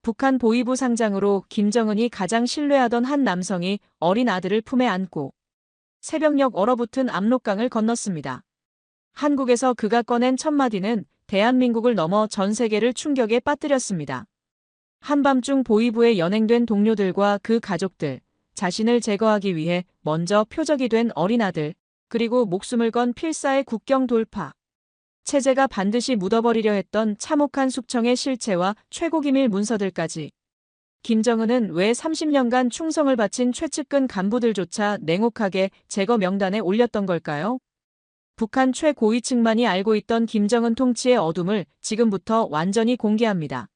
북한 보위부 상장으로 김정은이 가장 신뢰하던 한 남성이 어린 아들을 품에 안고 새벽녘 얼어붙은 압록강을 건넜습니다. 한국에서 그가 꺼낸 첫마디는 대한민국을 넘어 전 세계를 충격에 빠뜨렸습니다. 한밤중 보위부에 연행된 동료들과 그 가족들, 자신을 제거하기 위해 먼저 표적이 된 어린 아들, 그리고 목숨을 건 필사의 국경 돌파. 체제가 반드시 묻어버리려 했던 참혹한 숙청의 실체와 최고기밀 문서들까지. 김정은은 왜 30년간 충성을 바친 최측근 간부들조차 냉혹하게 제거 명단에 올렸던 걸까요? 북한 최고위층만이 알고 있던 김정은 통치의 어둠을 지금부터 완전히 공개합니다.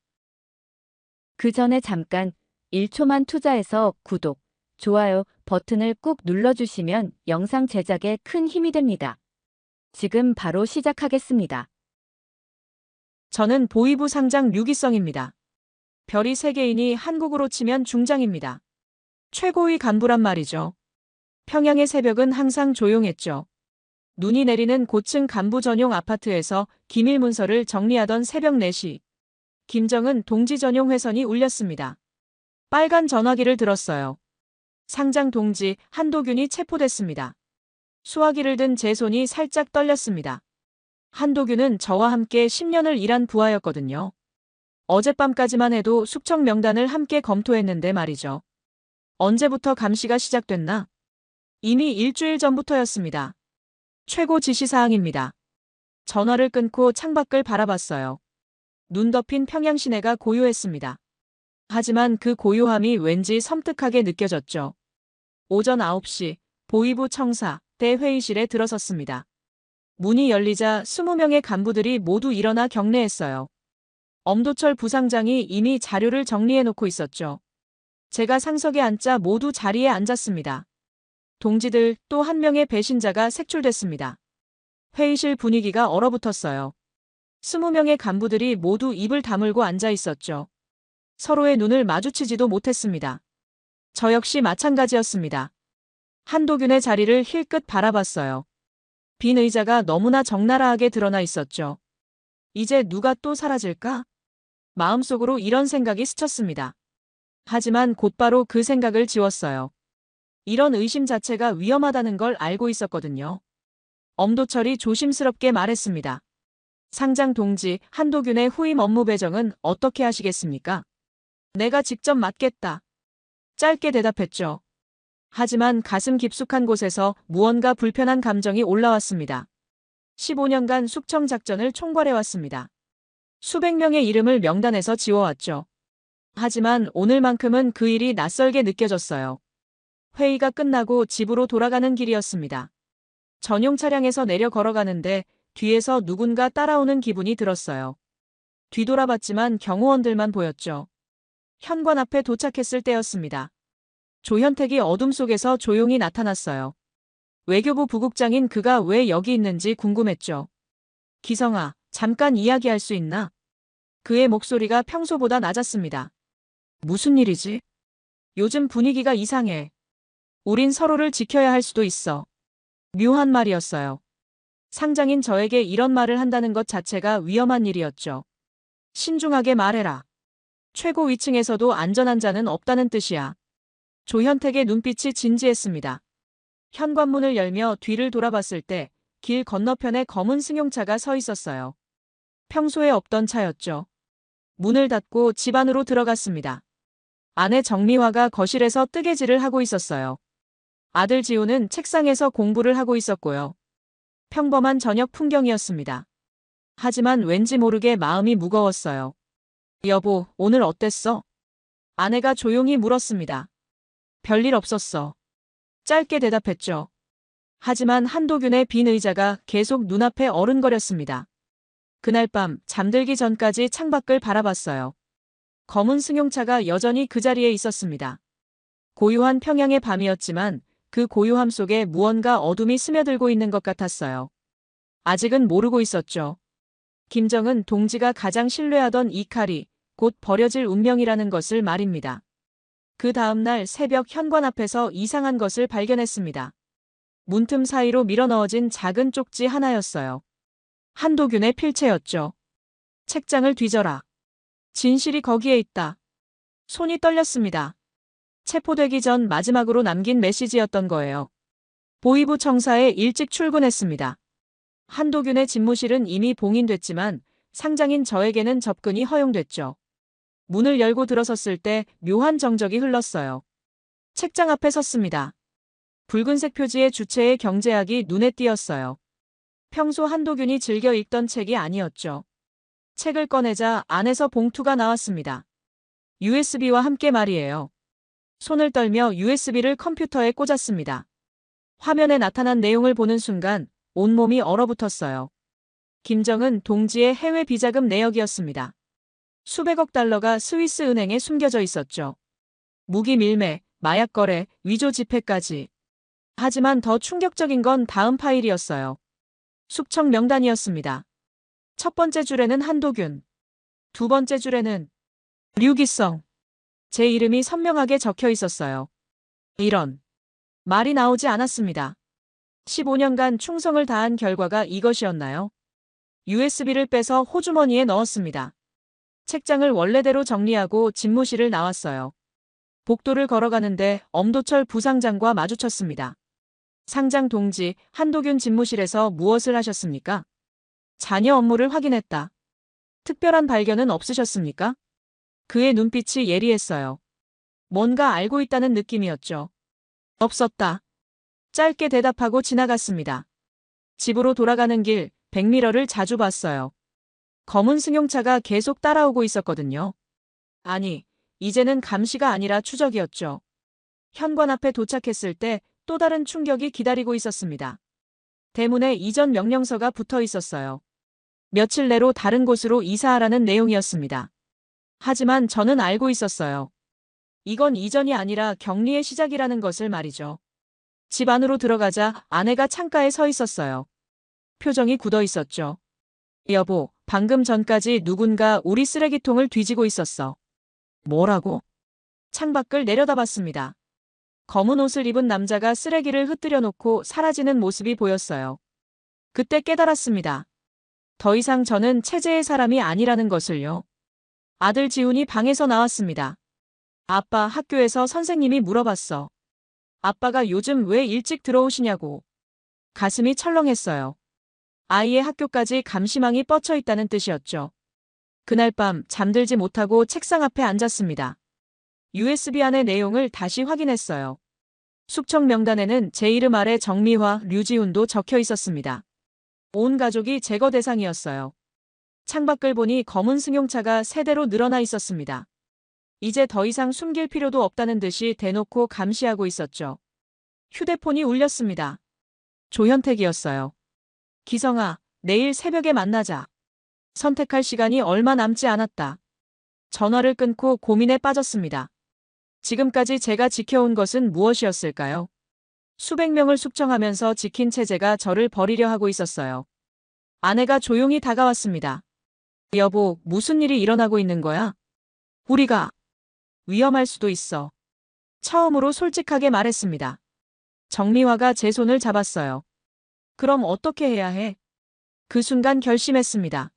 그 전에 잠깐 1초만 투자해서 구독, 좋아요 버튼을 꾹 눌러주시면 영상 제작에 큰 힘이 됩니다. 지금 바로 시작하겠습니다. 저는 보위부 상장 류기성입니다. 별이 3개이니 한국으로 치면 중장입니다. 최고위 간부란 말이죠. 평양의 새벽은 항상 조용했죠. 눈이 내리는 고층 간부 전용 아파트에서 기밀 문서를 정리하던 새벽 4시. 김정은 동지 전용 회선이 울렸습니다. 빨간 전화기를 들었어요. 상장 동지 한도균이 체포됐습니다. 수화기를 든 제 손이 살짝 떨렸습니다. 한도균은 저와 함께 10년을 일한 부하였거든요. 어젯밤까지만 해도 숙청 명단을 함께 검토했는데 말이죠. 언제부터 감시가 시작됐나? 이미 일주일 전부터였습니다. 최고 지시사항입니다. 전화를 끊고 창밖을 바라봤어요. 눈 덮인 평양 시내가 고요했습니다. 하지만 그 고요함이 왠지 섬뜩하게 느껴졌죠. 오전 9시 보위부 청사 대회의실에 들어섰습니다. 문이 열리자 20명의 간부들이 모두 일어나 경례했어요. 엄도철 부상장이 이미 자료를 정리해놓고 있었죠. 제가 상석에 앉자 모두 자리에 앉았습니다. 동지들 또 한 명의 배신자가 색출됐습니다. 회의실 분위기가 얼어붙었어요. 20명의 간부들이 모두 입을 다물고 앉아 있었죠. 서로의 눈을 마주치지도 못했습니다. 저 역시 마찬가지였습니다. 한도균의 자리를 힐끗 바라봤어요. 빈 의자가 너무나 적나라하게 드러나 있었죠. 이제 누가 또 사라질까? 마음속으로 이런 생각이 스쳤습니다. 하지만 곧바로 그 생각을 지웠어요. 이런 의심 자체가 위험하다는 걸 알고 있었거든요. 엄도철이 조심스럽게 말했습니다. 상장 동지 한도균의 후임 업무 배정은 어떻게 하시겠습니까? 내가 직접 맡겠다. 짧게 대답했죠. 하지만 가슴 깊숙한 곳에서 무언가 불편한 감정이 올라왔습니다. 15년간 숙청 작전을 총괄해왔습니다. 수백 명의 이름을 명단에서 지워왔죠. 하지만 오늘만큼은 그 일이 낯설게 느껴졌어요. 회의가 끝나고 집으로 돌아가는 길이었습니다. 전용 차량에서 내려 걸어가는데 뒤에서 누군가 따라오는 기분이 들었어요. 뒤돌아봤지만 경호원들만 보였죠. 현관 앞에 도착했을 때였습니다. 조현택이 어둠 속에서 조용히 나타났어요. 외교부 부국장인 그가 왜 여기 있는지 궁금했죠. 기성아, 잠깐 이야기할 수 있나? 그의 목소리가 평소보다 낮았습니다. 무슨 일이지? 요즘 분위기가 이상해. 우린 서로를 지켜야 할 수도 있어. 묘한 말이었어요. 상장인 저에게 이런 말을 한다는 것 자체가 위험한 일이었죠. 신중하게 말해라. 최고 위층에서도 안전한 자는 없다는 뜻이야. 조현택의 눈빛이 진지했습니다. 현관문을 열며 뒤를 돌아봤을 때 길 건너편에 검은 승용차가 서 있었어요. 평소에 없던 차였죠. 문을 닫고 집 안으로 들어갔습니다. 아내 정미화가 거실에서 뜨개질을 하고 있었어요. 아들 지우는 책상에서 공부를 하고 있었고요. 평범한 저녁 풍경이었습니다. 하지만 왠지 모르게 마음이 무거웠어요. 여보, 오늘 어땠어? 아내가 조용히 물었습니다. 별일 없었어. 짧게 대답했죠. 하지만 한도균의 빈 의자가 계속 눈앞에 어른거렸습니다. 그날 밤 잠들기 전까지 창밖을 바라봤어요. 검은 승용차가 여전히 그 자리에 있었습니다. 고요한 평양의 밤이었지만 그 고요함 속에 무언가 어둠이 스며들고 있는 것 같았어요. 아직은 모르고 있었죠. 김정은 동지가 가장 신뢰하던 이 칼이 곧 버려질 운명이라는 것을 말입니다. 그 다음날 새벽 현관 앞에서 이상한 것을 발견했습니다. 문틈 사이로 밀어넣어진 작은 쪽지 하나였어요. 한도균의 필체였죠. 책장을 뒤져라. 진실이 거기에 있다. 손이 떨렸습니다. 체포되기 전 마지막으로 남긴 메시지였던 거예요. 보이부 청사에 일찍 출근했습니다. 한도균의 집무실은 이미 봉인됐지만 상장인 저에게는 접근이 허용됐죠. 문을 열고 들어섰을 때 묘한 정적이 흘렀어요. 책장 앞에 섰습니다. 붉은색 표지의 주체의 경제학이 눈에 띄었어요. 평소 한도균이 즐겨 읽던 책이 아니었죠. 책을 꺼내자 안에서 봉투가 나왔습니다. USB와 함께 말이에요. 손을 떨며 USB를 컴퓨터에 꽂았습니다. 화면에 나타난 내용을 보는 순간 온몸이 얼어붙었어요. 김정은 동지의 해외 비자금 내역이었습니다. 수백억 달러가 스위스 은행에 숨겨져 있었죠. 무기 밀매, 마약 거래, 위조 지폐까지. 하지만 더 충격적인 건 다음 파일이었어요. 숙청 명단이었습니다. 첫 번째 줄에는 한도균, 두 번째 줄에는 류기성. 제 이름이 선명하게 적혀 있었어요. 이런 말이 나오지 않았습니다. 15년간 충성을 다한 결과가 이것이었나요? USB를 빼서 호주머니에 넣었습니다. 책장을 원래대로 정리하고 집무실을 나왔어요. 복도를 걸어가는데 엄도철 부상장과 마주쳤습니다. 상장 동지, 한도균 집무실에서 무엇을 하셨습니까? 자녀 업무를 확인했다. 특별한 발견은 없으셨습니까? 그의 눈빛이 예리했어요. 뭔가 알고 있다는 느낌이었죠. 없었다. 짧게 대답하고 지나갔습니다. 집으로 돌아가는 길, 백미러를 자주 봤어요. 검은 승용차가 계속 따라오고 있었거든요. 아니, 이제는 감시가 아니라 추적이었죠. 현관 앞에 도착했을 때 또 다른 충격이 기다리고 있었습니다. 대문에 이전 명령서가 붙어 있었어요. 며칠 내로 다른 곳으로 이사하라는 내용이었습니다. 하지만 저는 알고 있었어요. 이건 이전이 아니라 격리의 시작이라는 것을 말이죠. 집 안으로 들어가자 아내가 창가에 서 있었어요. 표정이 굳어 있었죠. 여보, 방금 전까지 누군가 우리 쓰레기통을 뒤지고 있었어. 뭐라고? 창밖을 내려다봤습니다. 검은 옷을 입은 남자가 쓰레기를 흩뜨려 놓고 사라지는 모습이 보였어요. 그때 깨달았습니다. 더 이상 저는 체제의 사람이 아니라는 것을요. 아들 지훈이 방에서 나왔습니다. 아빠, 학교에서 선생님이 물어봤어. 아빠가 요즘 왜 일찍 들어오시냐고. 가슴이 철렁했어요. 아이의 학교까지 감시망이 뻗쳐 있다는 뜻이었죠. 그날 밤 잠들지 못하고 책상 앞에 앉았습니다. USB 안의 내용을 다시 확인했어요. 숙청 명단에는 제 이름 아래 정미화, 류지훈도 적혀 있었습니다. 온 가족이 제거 대상이었어요. 창밖을 보니 검은 승용차가 세 대로 늘어나 있었습니다. 이제 더 이상 숨길 필요도 없다는 듯이 대놓고 감시하고 있었죠. 휴대폰이 울렸습니다. 조현택이었어요. 기성아, 내일 새벽에 만나자. 선택할 시간이 얼마 남지 않았다. 전화를 끊고 고민에 빠졌습니다. 지금까지 제가 지켜온 것은 무엇이었을까요? 수백 명을 숙청하면서 지킨 체제가 저를 버리려 하고 있었어요. 아내가 조용히 다가왔습니다. 여보, 무슨 일이 일어나고 있는 거야? 우리가 위험할 수도 있어. 처음으로 솔직하게 말했습니다. 정미화가 제 손을 잡았어요. 그럼 어떻게 해야 해? 그 순간 결심했습니다.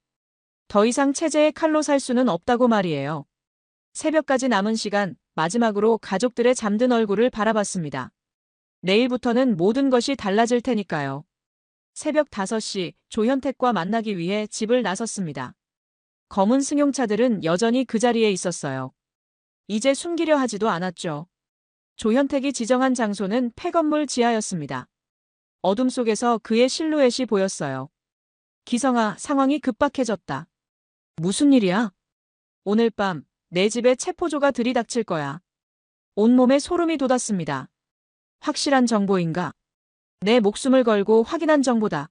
더 이상 체제의 칼로 살 수는 없다고 말이에요. 새벽까지 남은 시간, 마지막으로 가족들의 잠든 얼굴을 바라봤습니다. 내일부터는 모든 것이 달라질 테니까요. 새벽 5시 조현택과 만나기 위해 집을 나섰습니다. 검은 승용차들은 여전히 그 자리에 있었어요. 이제 숨기려 하지도 않았죠. 조현택이 지정한 장소는 폐건물 지하였습니다. 어둠 속에서 그의 실루엣이 보였어요. 기성아, 상황이 급박해졌다. 무슨 일이야? 오늘 밤 내 집에 체포조가 들이닥칠 거야. 온몸에 소름이 돋았습니다. 확실한 정보인가? 내 목숨을 걸고 확인한 정보다.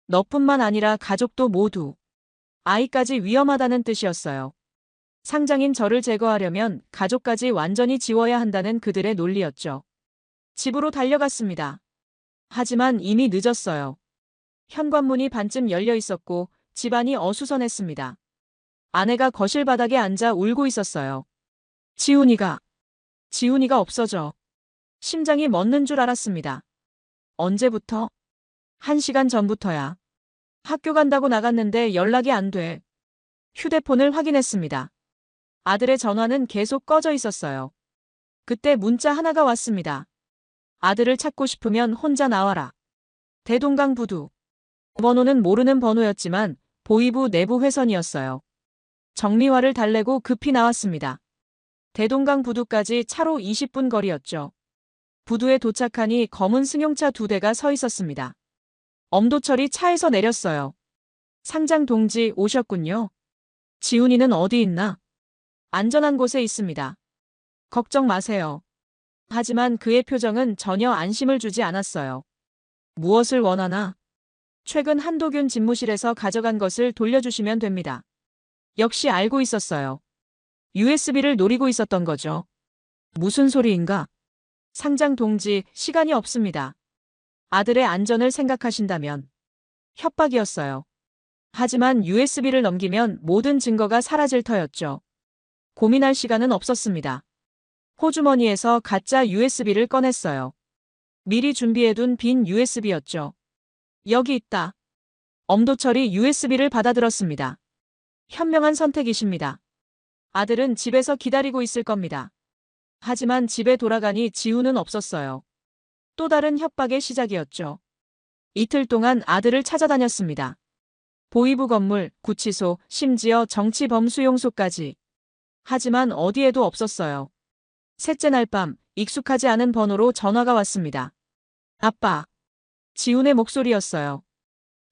너뿐만 아니라 가족도 모두. 아이까지 위험하다는 뜻이었어요. 상장인 저를 제거하려면 가족까지 완전히 지워야 한다는 그들의 논리였죠. 집으로 달려갔습니다. 하지만 이미 늦었어요. 현관문이 반쯤 열려 있었고 집안이 어수선했습니다. 아내가 거실 바닥에 앉아 울고 있었어요. 지훈이가 없어져. 심장이 멎는 줄 알았습니다. 언제부터? 1시간 전부터야. 학교 간다고 나갔는데 연락이 안 돼. 휴대폰을 확인했습니다. 아들의 전화는 계속 꺼져 있었어요. 그때 문자 하나가 왔습니다. 아들을 찾고 싶으면 혼자 나와라. 대동강 부두. 번호는 모르는 번호였지만 보이부 내부 회선이었어요. 정미화를 달래고 급히 나왔습니다. 대동강 부두까지 차로 20분 거리였죠. 부두에 도착하니 검은 승용차 2대가 서 있었습니다. 엄도철이 차에서 내렸어요. 상장 동지 오셨군요. 지훈이는 어디 있나? 안전한 곳에 있습니다. 걱정 마세요. 하지만 그의 표정은 전혀 안심을 주지 않았어요. 무엇을 원하나? 최근 한도균 집무실에서 가져간 것을 돌려주시면 됩니다. 역시 알고 있었어요. USB를 노리고 있었던 거죠. 무슨 소리인가? 상장 동지, 시간이 없습니다. 아들의 안전을 생각하신다면. 협박이었어요. 하지만 USB를 넘기면 모든 증거가 사라질 터였죠. 고민할 시간은 없었습니다. 호주머니에서 가짜 USB를 꺼냈어요. 미리 준비해둔 빈 USB였죠. 여기 있다. 엄도철이 USB를 받아들었습니다. 현명한 선택이십니다. 아들은 집에서 기다리고 있을 겁니다. 하지만 집에 돌아가니 지훈은 없었어요. 또 다른 협박의 시작이었죠. 이틀 동안 아들을 찾아다녔습니다. 보이부 건물, 구치소, 심지어 정치범수용소까지. 하지만 어디에도 없었어요. 셋째 날 밤, 익숙하지 않은 번호로 전화가 왔습니다. 아빠. 지훈의 목소리였어요.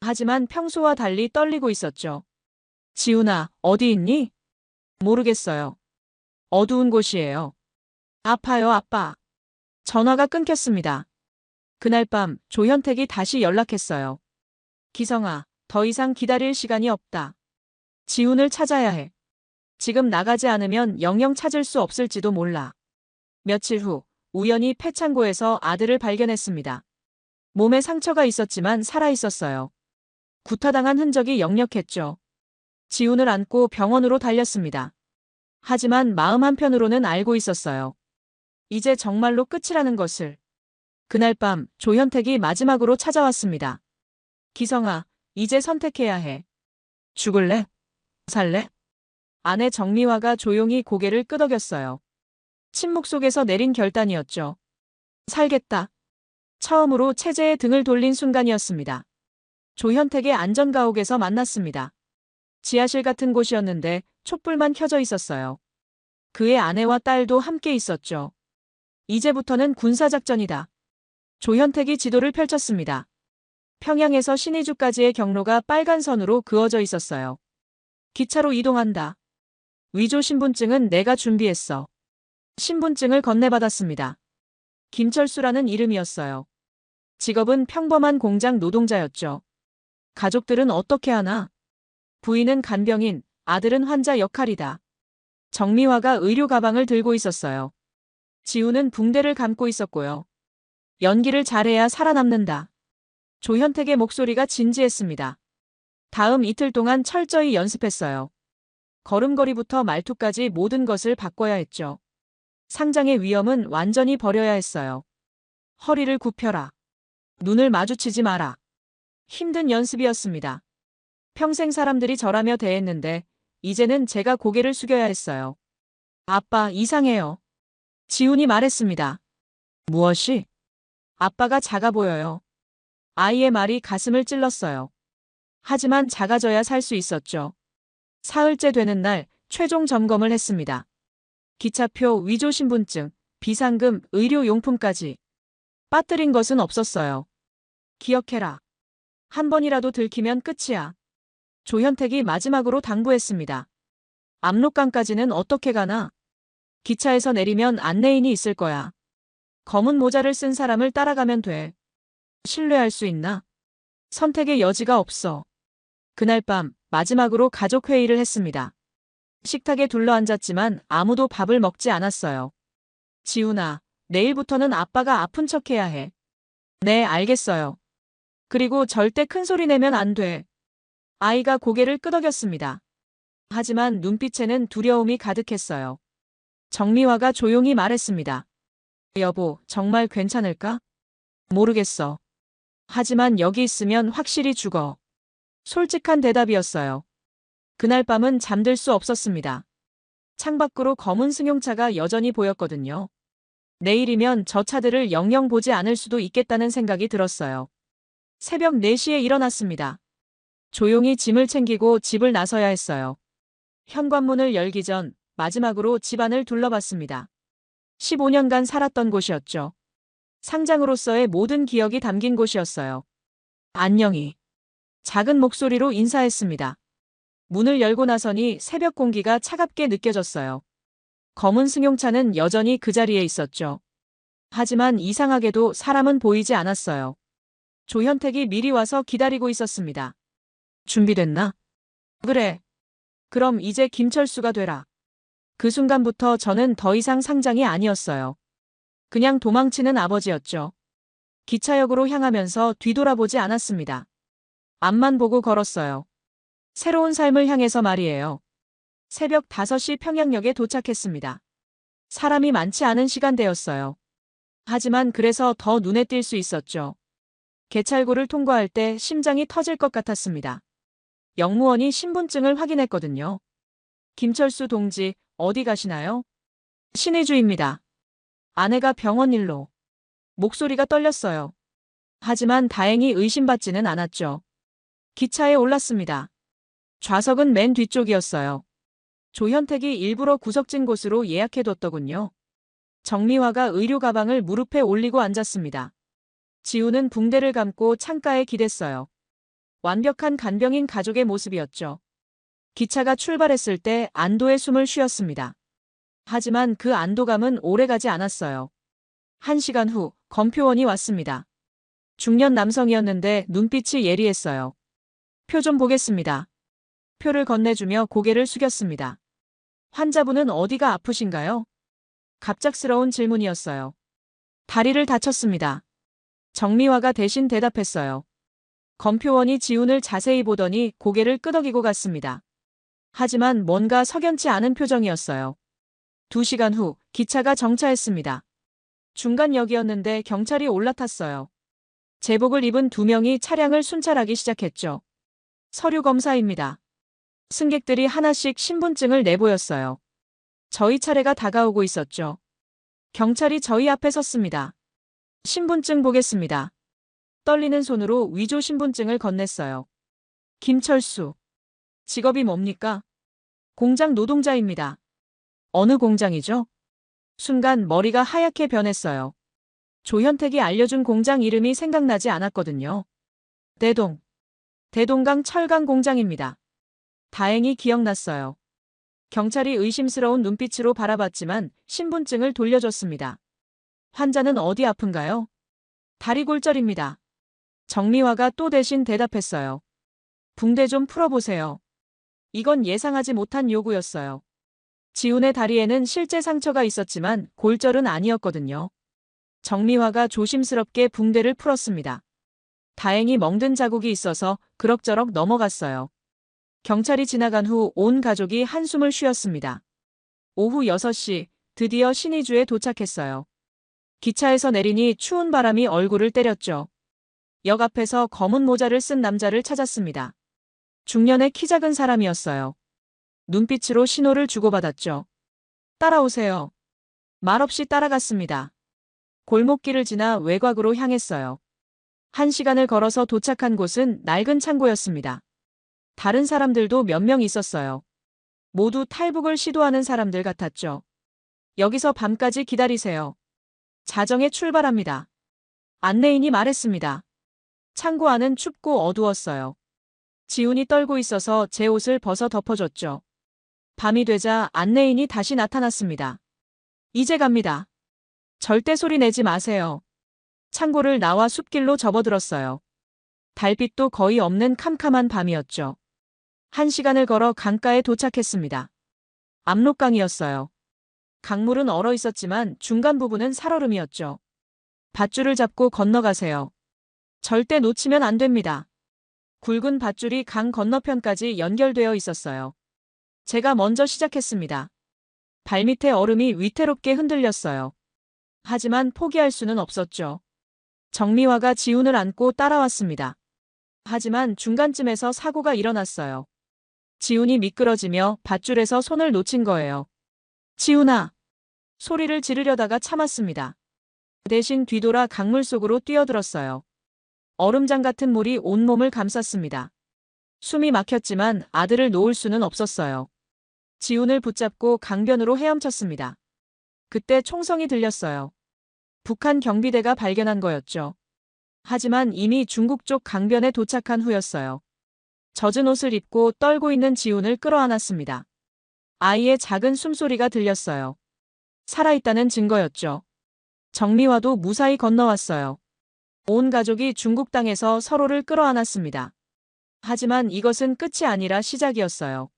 하지만 평소와 달리 떨리고 있었죠. 지훈아, 어디 있니? 모르겠어요. 어두운 곳이에요. 아파요, 아빠. 전화가 끊겼습니다. 그날 밤 조현택이 다시 연락했어요. 기성아, 더 이상 기다릴 시간이 없다. 지훈을 찾아야 해. 지금 나가지 않으면 영영 찾을 수 없을지도 몰라. 며칠 후 우연히 폐창고에서 아들을 발견했습니다. 몸에 상처가 있었지만 살아있었어요. 구타당한 흔적이 역력했죠. 지훈을 안고 병원으로 달렸습니다. 하지만 마음 한편으로는 알고 있었어요. 이제 정말로 끝이라는 것을. 그날 밤 조현택이 마지막으로 찾아왔습니다. 기성아, 이제 선택해야 해. 죽을래? 살래? 아내 정미화가 조용히 고개를 끄덕였어요. 침묵 속에서 내린 결단이었죠. 살겠다. 처음으로 체제에 등을 돌린 순간이었습니다. 조현택의 안전가옥에서 만났습니다. 지하실 같은 곳이었는데 촛불만 켜져 있었어요. 그의 아내와 딸도 함께 있었죠. 이제부터는 군사작전이다. 조현택이 지도를 펼쳤습니다. 평양에서 신의주까지의 경로가 빨간 선으로 그어져 있었어요. 기차로 이동한다. 위조 신분증은 내가 준비했어. 신분증을 건네받았습니다. 김철수라는 이름이었어요. 직업은 평범한 공장 노동자였죠. 가족들은 어떻게 하나? 부인은 간병인, 아들은 환자 역할이다. 정미화가 의료 가방을 들고 있었어요. 지훈은 붕대를 감고 있었고요. 연기를 잘해야 살아남는다. 조현택의 목소리가 진지했습니다. 다음 이틀 동안 철저히 연습했어요. 걸음걸이부터 말투까지 모든 것을 바꿔야 했죠. 상장의 위험은 완전히 버려야 했어요. 허리를 굽혀라. 눈을 마주치지 마라. 힘든 연습이었습니다. 평생 사람들이 저라며 대했는데 이제는 제가 고개를 숙여야 했어요. 아빠, 이상해요. 지훈이 말했습니다. 무엇이? 아빠가 작아 보여요. 아이의 말이 가슴을 찔렀어요. 하지만 작아져야 살 수 있었죠. 사흘째 되는 날 최종 점검을 했습니다. 기차표, 위조 신분증, 비상금, 의료용품까지. 빠뜨린 것은 없었어요. 기억해라. 한 번이라도 들키면 끝이야. 조현택이 마지막으로 당부했습니다. 압록강까지는 어떻게 가나? 기차에서 내리면 안내인이 있을 거야. 검은 모자를 쓴 사람을 따라가면 돼. 신뢰할 수 있나? 선택의 여지가 없어. 그날 밤 마지막으로 가족 회의를 했습니다. 식탁에 둘러앉았지만 아무도 밥을 먹지 않았어요. 지훈아, 내일부터는 아빠가 아픈 척해야 해. 네, 알겠어요. 그리고 절대 큰 소리 내면 안 돼. 아이가 고개를 끄덕였습니다. 하지만 눈빛에는 두려움이 가득했어요. 정미화가 조용히 말했습니다. 여보, 정말 괜찮을까? 모르겠어. 하지만 여기 있으면 확실히 죽어. 솔직한 대답이었어요. 그날 밤은 잠들 수 없었습니다. 창밖으로 검은 승용차가 여전히 보였거든요. 내일이면 저 차들을 영영 보지 않을 수도 있겠다는 생각이 들었어요. 새벽 4시에 일어났습니다. 조용히 짐을 챙기고 집을 나서야 했어요. 현관문을 열기 전 마지막으로 집안을 둘러봤습니다. 15년간 살았던 곳이었죠. 상장으로서의 모든 기억이 담긴 곳이었어요. 안녕히. 작은 목소리로 인사했습니다. 문을 열고 나서니 새벽 공기가 차갑게 느껴졌어요. 검은 승용차는 여전히 그 자리에 있었죠. 하지만 이상하게도 사람은 보이지 않았어요. 조현택이 미리 와서 기다리고 있었습니다. 준비됐나? 그래. 그럼 이제 김철수가 되라. 그 순간부터 저는 더 이상 상장이 아니었어요. 그냥 도망치는 아버지였죠. 기차역으로 향하면서 뒤돌아보지 않았습니다. 앞만 보고 걸었어요. 새로운 삶을 향해서 말이에요. 새벽 5시 평양역에 도착했습니다. 사람이 많지 않은 시간대였어요. 하지만 그래서 더 눈에 띌 수 있었죠. 개찰구를 통과할 때 심장이 터질 것 같았습니다. 역무원이 신분증을 확인했거든요. 김철수 동지, 어디 가시나요? 신의주입니다. 아내가 병원 일로. 목소리가 떨렸어요. 하지만 다행히 의심받지는 않았죠. 기차에 올랐습니다. 좌석은 맨 뒤쪽이었어요. 조현택이 일부러 구석진 곳으로 예약해뒀더군요. 정미화가 의료 가방을 무릎에 올리고 앉았습니다. 지우는 붕대를 감고 창가에 기댔어요. 완벽한 간병인 가족의 모습이었죠. 기차가 출발했을 때 안도의 숨을 쉬었습니다. 하지만 그 안도감은 오래가지 않았어요. 1시간 후 검표원이 왔습니다. 중년 남성이었는데 눈빛이 예리했어요. 표 좀 보겠습니다. 표를 건네주며 고개를 숙였습니다. 환자분은 어디가 아프신가요? 갑작스러운 질문이었어요. 다리를 다쳤습니다. 정미화가 대신 대답했어요. 검표원이 지훈을 자세히 보더니 고개를 끄덕이고 갔습니다. 하지만 뭔가 석연치 않은 표정이었어요. 2시간 후 기차가 정차했습니다. 중간역이었는데 경찰이 올라탔어요. 제복을 입은 2명이 차량을 순찰하기 시작했죠. 서류 검사입니다. 승객들이 하나씩 신분증을 내보였어요. 저희 차례가 다가오고 있었죠. 경찰이 저희 앞에 섰습니다. 신분증 보겠습니다. 떨리는 손으로 위조 신분증을 건넸어요. 김철수. 직업이 뭡니까? 공장 노동자입니다. 어느 공장이죠? 순간 머리가 하얗게 변했어요. 조현택이 알려준 공장 이름이 생각나지 않았거든요. 대동강 철강 공장입니다. 다행히 기억났어요. 경찰이 의심스러운 눈빛으로 바라봤지만 신분증을 돌려줬습니다. 환자는 어디 아픈가요? 다리 골절입니다. 정미화가 또 대신 대답했어요. 붕대 좀 풀어보세요. 이건 예상하지 못한 요구였어요. 지훈의 다리에는 실제 상처가 있었지만 골절은 아니었거든요. 정미화가 조심스럽게 붕대를 풀었습니다. 다행히 멍든 자국이 있어서 그럭저럭 넘어갔어요. 경찰이 지나간 후 온 가족이 한숨을 쉬었습니다. 오후 6시 드디어 신의주에 도착했어요. 기차에서 내리니 추운 바람이 얼굴을 때렸죠. 역 앞에서 검은 모자를 쓴 남자를 찾았습니다. 중년의 키 작은 사람이었어요. 눈빛으로 신호를 주고받았죠. 따라오세요. 말없이 따라갔습니다. 골목길을 지나 외곽으로 향했어요. 1시간을 걸어서 도착한 곳은 낡은 창고였습니다. 다른 사람들도 몇 명 있었어요. 모두 탈북을 시도하는 사람들 같았죠. 여기서 밤까지 기다리세요. 자정에 출발합니다. 안내인이 말했습니다. 창고 안은 춥고 어두웠어요. 지훈이 떨고 있어서 제 옷을 벗어 덮어줬죠. 밤이 되자 안내인이 다시 나타났습니다. 이제 갑니다. 절대 소리 내지 마세요. 창고를 나와 숲길로 접어들었어요. 달빛도 거의 없는 캄캄한 밤이었죠. 1시간을 걸어 강가에 도착했습니다. 압록강이었어요. 강물은 얼어 있었지만 중간 부분은 살얼음이었죠. 밧줄을 잡고 건너가세요. 절대 놓치면 안 됩니다. 굵은 밧줄이 강 건너편까지 연결되어 있었어요. 제가 먼저 시작했습니다. 발밑에 얼음이 위태롭게 흔들렸어요. 하지만 포기할 수는 없었죠. 정미화가 지훈을 안고 따라왔습니다. 하지만 중간쯤에서 사고가 일어났어요. 지훈이 미끄러지며 밧줄에서 손을 놓친 거예요. 지훈아! 소리를 지르려다가 참았습니다. 대신 뒤돌아 강물 속으로 뛰어들었어요. 얼음장 같은 물이 온몸을 감쌌습니다. 숨이 막혔지만 아들을 놓을 수는 없었어요. 지훈을 붙잡고 강변으로 헤엄쳤습니다. 그때 총성이 들렸어요. 북한 경비대가 발견한 거였죠. 하지만 이미 중국 쪽 강변에 도착한 후였어요. 젖은 옷을 입고 떨고 있는 지훈을 끌어안았습니다. 아이의 작은 숨소리가 들렸어요. 살아있다는 증거였죠. 정미화도 무사히 건너왔어요. 온 가족이 중국 땅에서 서로를 끌어안았습니다. 하지만 이것은 끝이 아니라 시작이었어요.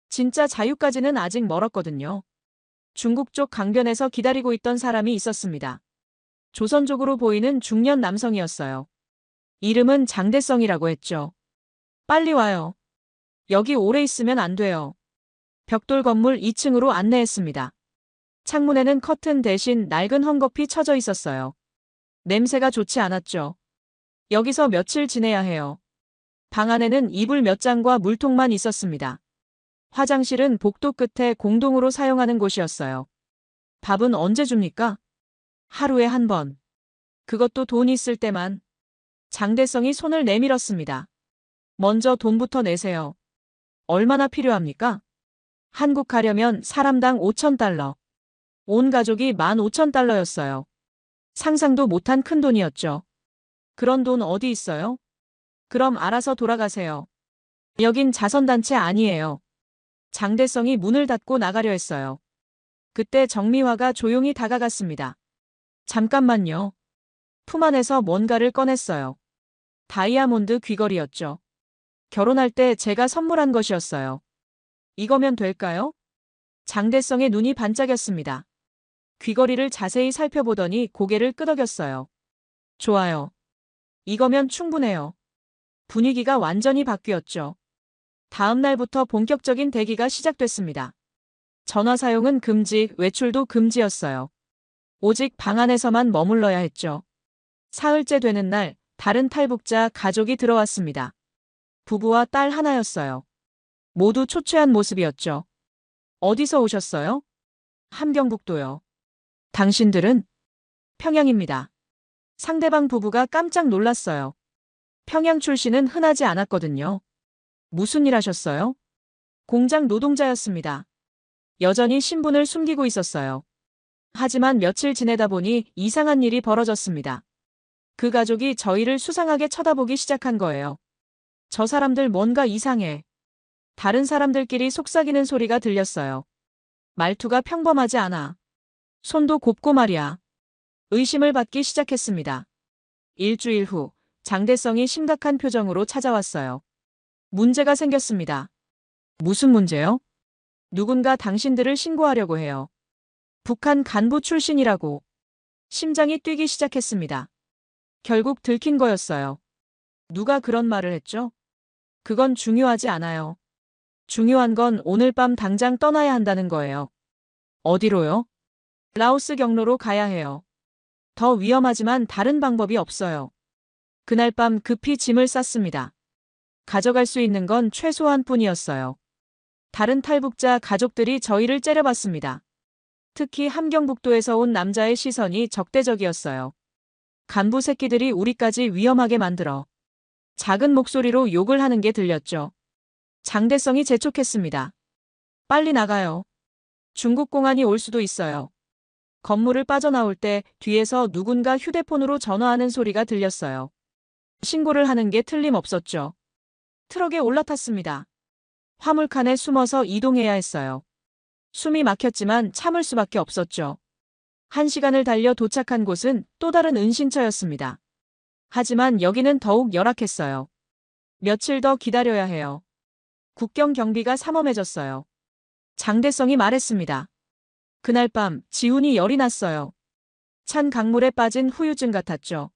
진짜 자유까지는 아직 멀었거든요. 중국 쪽 강변에서 기다리고 있던 사람이 있었습니다. 조선족으로 보이는 중년 남성이었어요. 이름은 장대성이라고 했죠. 빨리 와요. 여기 오래 있으면 안 돼요. 벽돌 건물 2층으로 안내했습니다. 창문에는 커튼 대신 낡은 헝겊이 쳐져 있었어요. 냄새가 좋지 않았죠. 여기서 며칠 지내야 해요. 방 안에는 이불 몇 장과 물통만 있었습니다. 화장실은 복도 끝에 공동으로 사용하는 곳이었어요. 밥은 언제 줍니까? 하루에 한 번. 그것도 돈 있을 때만. 장대성이 손을 내밀었습니다. 먼저 돈부터 내세요. 얼마나 필요합니까? 한국 가려면 사람당 5,000달러. 온 가족이 15,000달러였어요. 상상도 못한 큰 돈이었죠. 그런 돈 어디 있어요? 그럼 알아서 돌아가세요. 여긴 자선단체 아니에요. 장대성이 문을 닫고 나가려 했어요. 그때 정미화가 조용히 다가갔습니다. 잠깐만요. 품 안에서 뭔가를 꺼냈어요. 다이아몬드 귀걸이였죠. 결혼할 때 제가 선물한 것이었어요. 이거면 될까요? 장대성의 눈이 반짝였습니다. 귀걸이를 자세히 살펴보더니 고개를 끄덕였어요. 좋아요. 이거면 충분해요. 분위기가 완전히 바뀌었죠. 다음 날부터 본격적인 대기가 시작됐습니다. 전화 사용은 금지, 외출도 금지였어요. 오직 방 안에서만 머물러야 했죠. 사흘째 되는 날, 다른 탈북자 가족이 들어왔습니다. 부부와 딸 하나였어요. 모두 초췌한 모습이었죠. 어디서 오셨어요? 함경북도요. 당신들은? 평양입니다. 상대방 부부가 깜짝 놀랐어요. 평양 출신은 흔하지 않았거든요. 무슨 일 하셨어요? 공장 노동자였습니다. 여전히 신분을 숨기고 있었어요. 하지만 며칠 지내다 보니 이상한 일이 벌어졌습니다. 그 가족이 저희를 수상하게 쳐다보기 시작한 거예요. 저 사람들 뭔가 이상해. 다른 사람들끼리 속삭이는 소리가 들렸어요. 말투가 평범하지 않아. 손도 곱고 말이야. 의심을 받기 시작했습니다. 일주일 후, 장대성이 심각한 표정으로 찾아왔어요. 문제가 생겼습니다. 무슨 문제요? 누군가 당신들을 신고하려고 해요. 북한 간부 출신이라고. 심장이 뛰기 시작했습니다. 결국 들킨 거였어요. 누가 그런 말을 했죠? 그건 중요하지 않아요. 중요한 건 오늘 밤 당장 떠나야 한다는 거예요. 어디로요? 라오스 경로로 가야 해요. 더 위험하지만 다른 방법이 없어요. 그날 밤 급히 짐을 쌌습니다. 가져갈 수 있는 건 최소한 뿐이었어요. 다른 탈북자 가족들이 저희를 째려봤습니다. 특히 함경북도에서 온 남자의 시선이 적대적이었어요. 간부 새끼들이 우리까지 위험하게 만들어. 작은 목소리로 욕을 하는 게 들렸죠. 장대성이 재촉했습니다. 빨리 나가요. 중국 공안이 올 수도 있어요. 건물을 빠져나올 때 뒤에서 누군가 휴대폰으로 전화하는 소리가 들렸어요. 신고를 하는 게 틀림없었죠. 트럭에 올라탔습니다. 화물칸에 숨어서 이동해야 했어요. 숨이 막혔지만 참을 수밖에 없었죠. 1시간을 달려 도착한 곳은 또 다른 은신처였습니다. 하지만 여기는 더욱 열악했어요. 며칠 더 기다려야 해요. 국경 경비가 삼엄해졌어요. 장대성이 말했습니다. 그날 밤 지훈이 열이 났어요. 찬 강물에 빠진 후유증 같았죠.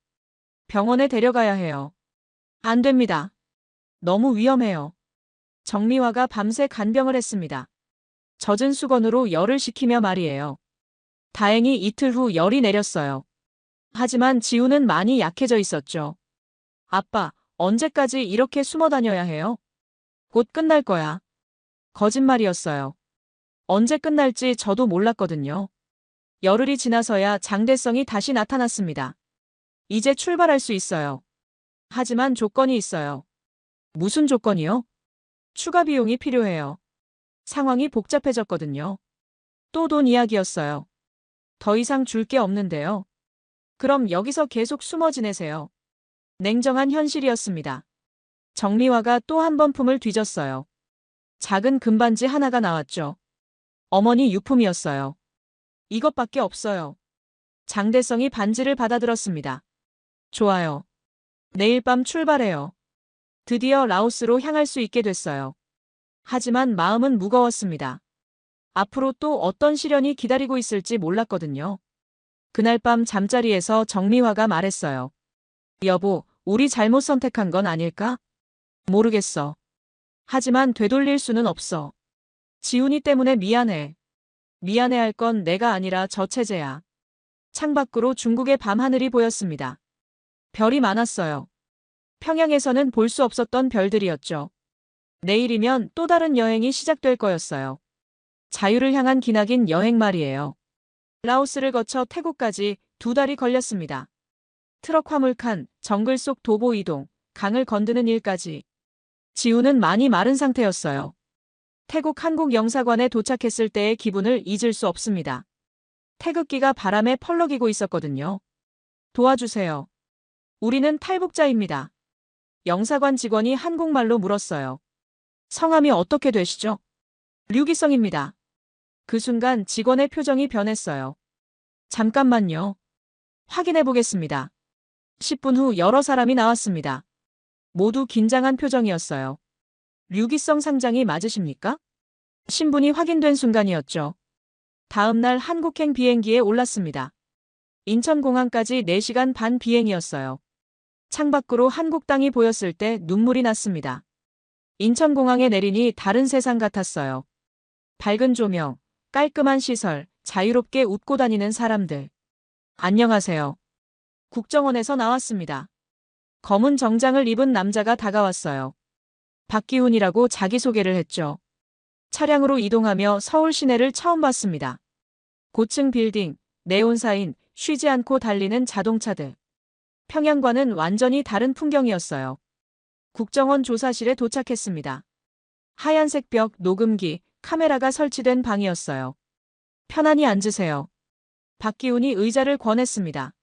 병원에 데려가야 해요. 안 됩니다. 너무 위험해요. 정미화가 밤새 간병을 했습니다. 젖은 수건으로 열을 식히며 말이에요. 다행히 이틀 후 열이 내렸어요. 하지만 지훈은 많이 약해져 있었죠. 아빠, 언제까지 이렇게 숨어 다녀야 해요? 곧 끝날 거야. 거짓말이었어요. 언제 끝날지 저도 몰랐거든요. 열흘이 지나서야 장대성이 다시 나타났습니다. 이제 출발할 수 있어요. 하지만 조건이 있어요. 무슨 조건이요? 추가 비용이 필요해요. 상황이 복잡해졌거든요. 또 돈 이야기였어요. 더 이상 줄 게 없는데요. 그럼 여기서 계속 숨어 지내세요. 냉정한 현실이었습니다. 정미화가 또 한 번 품을 뒤졌어요. 작은 금반지 하나가 나왔죠. 어머니 유품이었어요. 이것밖에 없어요. 장대성이 반지를 받아들었습니다. 좋아요. 내일 밤 출발해요. 드디어 라오스로 향할 수 있게 됐어요. 하지만 마음은 무거웠습니다. 앞으로 또 어떤 시련이 기다리고 있을지 몰랐거든요. 그날 밤 잠자리에서 정미화가 말했어요. 여보, 우리 잘못 선택한 건 아닐까? 모르겠어. 하지만 되돌릴 수는 없어. 지훈이 때문에 미안해. 미안해할 건 내가 아니라 저 체제야. 창밖으로 중국의 밤하늘이 보였습니다. 별이 많았어요. 평양에서는 볼 수 없었던 별들이었죠. 내일이면 또 다른 여행이 시작될 거였어요. 자유를 향한 기나긴 여행 말이에요. 라오스를 거쳐 태국까지 2달이 걸렸습니다. 트럭 화물칸, 정글 속 도보 이동, 강을 건드는 일까지. 지훈은 많이 마른 상태였어요. 태국 한국 영사관에 도착했을 때의 기분을 잊을 수 없습니다. 태극기가 바람에 펄럭이고 있었거든요. 도와주세요. 우리는 탈북자입니다. 영사관 직원이 한국말로 물었어요. 성함이 어떻게 되시죠? 류기성입니다. 그 순간 직원의 표정이 변했어요. 잠깐만요. 확인해 보겠습니다. 10분 후 여러 사람이 나왔습니다. 모두 긴장한 표정이었어요. 류기성 상장이 맞으십니까? 신분이 확인된 순간이었죠. 다음 날 한국행 비행기에 올랐습니다. 인천공항까지 4시간 반 비행이었어요. 창밖으로 한국 땅이 보였을 때 눈물이 났습니다. 인천공항에 내리니 다른 세상 같았어요. 밝은 조명, 깔끔한 시설, 자유롭게 웃고 다니는 사람들. 안녕하세요. 국정원에서 나왔습니다. 검은 정장을 입은 남자가 다가왔어요. 박기훈이라고 자기소개를 했죠. 차량으로 이동하며 서울 시내를 처음 봤습니다. 고층 빌딩, 네온사인, 쉬지 않고 달리는 자동차들. 평양과는 완전히 다른 풍경이었어요. 국정원 조사실에 도착했습니다. 하얀색 벽, 녹음기, 카메라가 설치된 방이었어요. 편안히 앉으세요. 박기훈이 의자를 권했습니다.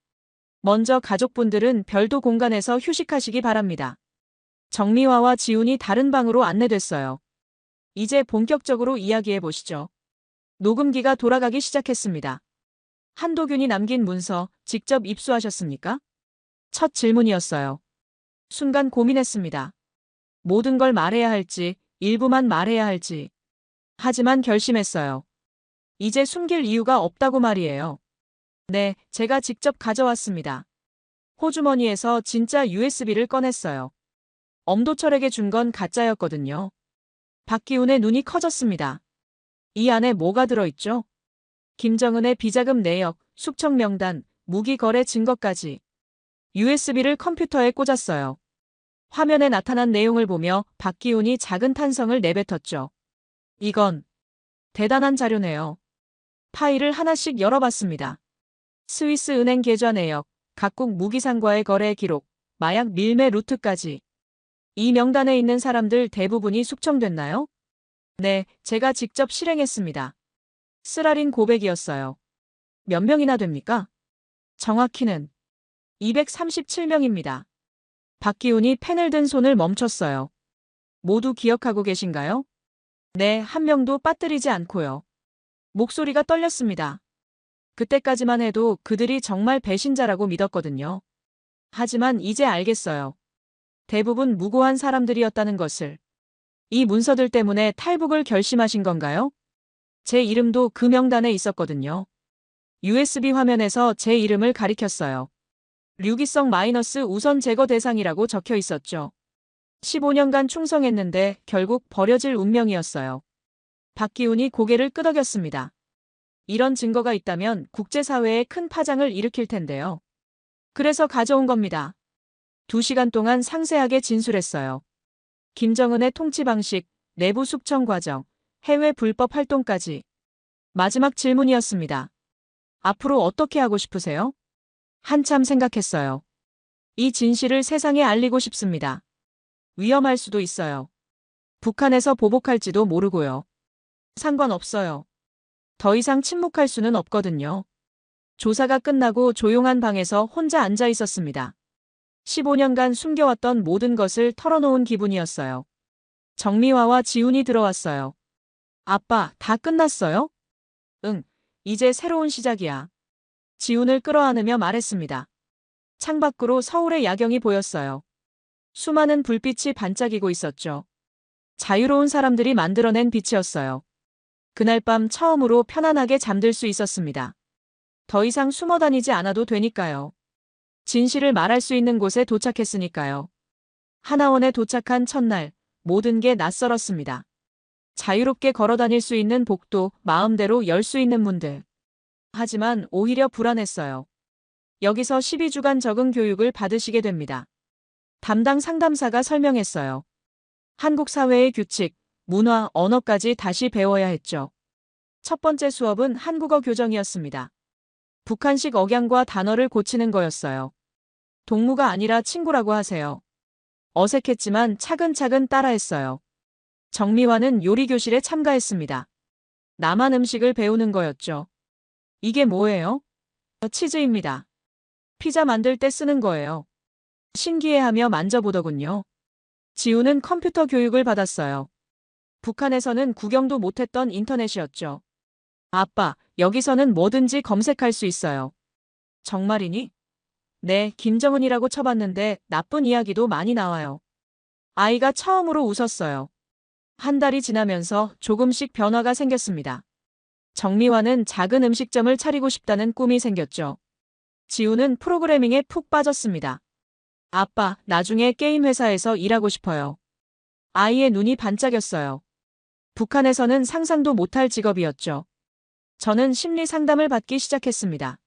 먼저 가족분들은 별도 공간에서 휴식하시기 바랍니다. 정미화와 지훈이 다른 방으로 안내됐어요. 이제 본격적으로 이야기해 보시죠. 녹음기가 돌아가기 시작했습니다. 한도균이 남긴 문서 직접 입수하셨습니까? 첫 질문이었어요. 순간 고민했습니다. 모든 걸 말해야 할지, 일부만 말해야 할지. 하지만 결심했어요. 이제 숨길 이유가 없다고 말이에요. 네, 제가 직접 가져왔습니다. 호주머니에서 진짜 USB를 꺼냈어요. 엄도철에게 준 건 가짜였거든요. 박기훈의 눈이 커졌습니다. 이 안에 뭐가 들어있죠? 김정은의 비자금 내역, 숙청 명단, 무기 거래 증거까지. USB를 컴퓨터에 꽂았어요. 화면에 나타난 내용을 보며 박기훈이 작은 탄성을 내뱉었죠. 이건 대단한 자료네요. 파일을 하나씩 열어봤습니다. 스위스 은행 계좌 내역, 각국 무기상과의 거래 기록, 마약 밀매 루트까지. 이 명단에 있는 사람들 대부분이 숙청됐나요? 네, 제가 직접 실행했습니다. 쓰라린 고백이었어요. 몇 명이나 됩니까? 정확히는 237명입니다. 박기훈이 펜을 든 손을 멈췄어요. 모두 기억하고 계신가요? 네, 한 명도 빠뜨리지 않고요. 목소리가 떨렸습니다. 그때까지만 해도 그들이 정말 배신자라고 믿었거든요. 하지만 이제 알겠어요. 대부분 무고한 사람들이었다는 것을. 이 문서들 때문에 탈북을 결심하신 건가요? 제 이름도 그 명단에 있었거든요. USB 화면에서 제 이름을 가리켰어요. 류기성 마이너스 우선 제거 대상이라고 적혀 있었죠. 15년간 충성했는데 결국 버려질 운명이었어요. 박기훈이 고개를 끄덕였습니다. 이런 증거가 있다면 국제사회에 큰 파장을 일으킬 텐데요. 그래서 가져온 겁니다. 2시간 동안 상세하게 진술했어요. 김정은의 통치 방식, 내부 숙청 과정, 해외 불법 활동까지. 마지막 질문이었습니다. 앞으로 어떻게 하고 싶으세요? 한참 생각했어요. 이 진실을 세상에 알리고 싶습니다. 위험할 수도 있어요. 북한에서 보복할지도 모르고요. 상관없어요. 더 이상 침묵할 수는 없거든요. 조사가 끝나고 조용한 방에서 혼자 앉아 있었습니다. 15년간 숨겨왔던 모든 것을 털어놓은 기분이었어요. 정미화와 지훈이 들어왔어요. 아빠, 다 끝났어요? 응, 이제 새로운 시작이야. 지훈을 끌어안으며 말했습니다. 창밖으로 서울의 야경이 보였어요. 수많은 불빛이 반짝이고 있었죠. 자유로운 사람들이 만들어낸 빛이었어요. 그날 밤 처음으로 편안하게 잠들 수 있었습니다. 더 이상 숨어 다니지 않아도 되니까요. 진실을 말할 수 있는 곳에 도착했으니까요. 하나원에 도착한 첫날, 모든 게 낯설었습니다. 자유롭게 걸어 다닐 수 있는 복도, 마음대로 열 수 있는 문들. 하지만 오히려 불안했어요. 여기서 12주간 적응 교육을 받으시게 됩니다. 담당 상담사가 설명했어요. 한국 사회의 규칙, 문화, 언어까지 다시 배워야 했죠. 첫 번째 수업은 한국어 교정이었습니다. 북한식 억양과 단어를 고치는 거였어요. 동무가 아니라 친구라고 하세요. 어색했지만 차근차근 따라했어요. 정미화는 요리교실에 참가했습니다. 남한 음식을 배우는 거였죠. 이게 뭐예요? 치즈입니다. 피자 만들 때 쓰는 거예요. 신기해하며 만져보더군요. 지우는 컴퓨터 교육을 받았어요. 북한에서는 구경도 못했던 인터넷이었죠. 아빠, 여기서는 뭐든지 검색할 수 있어요. 정말이니? 네, 김정은이라고 쳐봤는데 나쁜 이야기도 많이 나와요. 아이가 처음으로 웃었어요. 한 달이 지나면서 조금씩 변화가 생겼습니다. 정미화는 작은 음식점을 차리고 싶다는 꿈이 생겼죠. 지우는 프로그래밍에 푹 빠졌습니다. 아빠, 나중에 게임 회사에서 일하고 싶어요. 아이의 눈이 반짝였어요. 북한에서는 상상도 못할 직업이었죠. 저는 심리 상담을 받기 시작했습니다.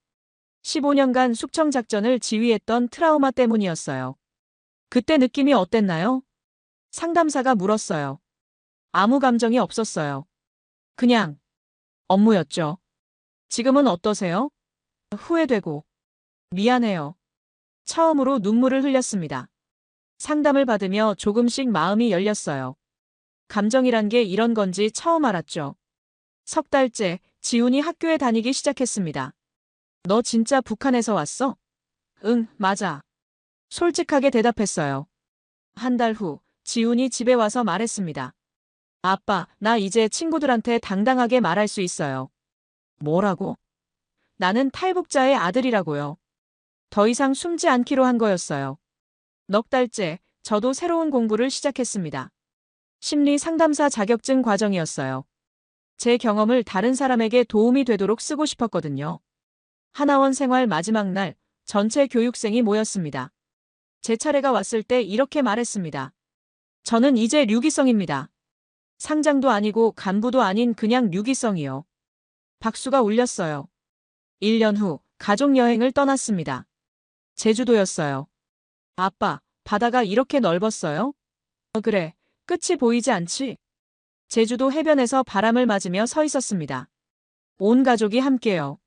15년간 숙청 작전을 지휘했던 트라우마 때문이었어요. 그때 느낌이 어땠나요? 상담사가 물었어요. 아무 감정이 없었어요. 그냥 업무였죠. 지금은 어떠세요? 후회되고 미안해요. 처음으로 눈물을 흘렸습니다. 상담을 받으며 조금씩 마음이 열렸어요. 감정이란 게 이런 건지 처음 알았죠. 석 달째 지훈이 학교에 다니기 시작했습니다. 너 진짜 북한에서 왔어? 응, 맞아. 솔직하게 대답했어요. 한 달 후, 지훈이 집에 와서 말했습니다. 아빠, 나 이제 친구들한테 당당하게 말할 수 있어요. 뭐라고? 나는 탈북자의 아들이라고요. 더 이상 숨지 않기로 한 거였어요. 넉 달째, 저도 새로운 공부를 시작했습니다. 심리 상담사 자격증 과정이었어요. 제 경험을 다른 사람에게 도움이 되도록 쓰고 싶었거든요. 하나원 생활 마지막 날, 전체 교육생이 모였습니다. 제 차례가 왔을 때 이렇게 말했습니다. 저는 이제 류기성입니다. 상장도 아니고 간부도 아닌 그냥 류기성이요. 박수가 울렸어요. 1년 후, 가족여행을 떠났습니다. 제주도였어요. 아빠, 바다가 이렇게 넓었어요? 그래, 끝이 보이지 않지? 제주도 해변에서 바람을 맞으며 서 있었습니다. 온 가족이 함께요.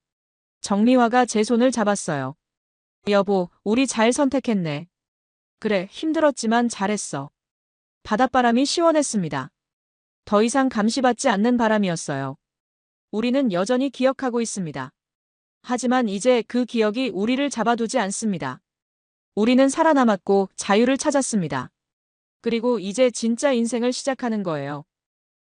정미화가 제 손을 잡았어요. 여보, 우리 잘 선택했네. 그래, 힘들었지만 잘했어. 바닷바람이 시원했습니다. 더 이상 감시받지 않는 바람이었어요. 우리는 여전히 기억하고 있습니다. 하지만 이제 그 기억이 우리를 잡아두지 않습니다. 우리는 살아남았고 자유를 찾았습니다. 그리고 이제 진짜 인생을 시작하는 거예요.